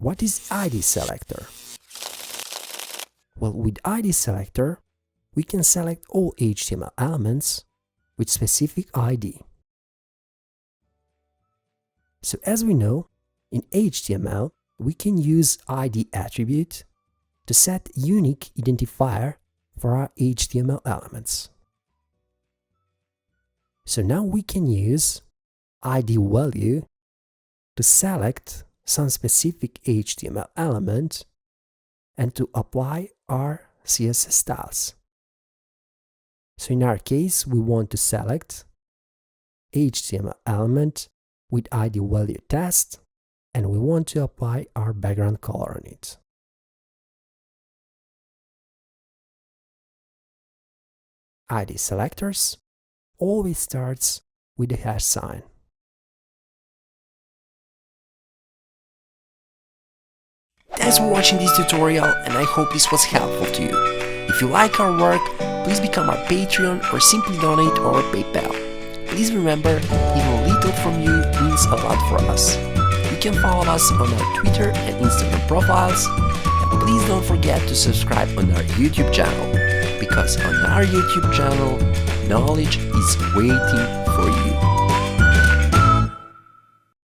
What is ID selector? Well, with ID selector, we can select all HTML elements with specific ID. So as we know, in HTML, we can use ID attribute to set unique identifier for our HTML elements. So now we can use ID value to select some specific HTML element and to apply our CSS styles. So in our case, we want to select HTML element with ID value test, and we want to apply our background color on it. ID selectors always starts with the hash sign. Thanks for watching this tutorial, and I hope this was helpful to you. If you like our work, please become our Patreon or simply donate or PayPal. Please remember, even little from you means a lot for us. You can follow us on our Twitter and Instagram profiles, and please don't forget to subscribe on our YouTube channel, because on our YouTube channel, knowledge is waiting for you.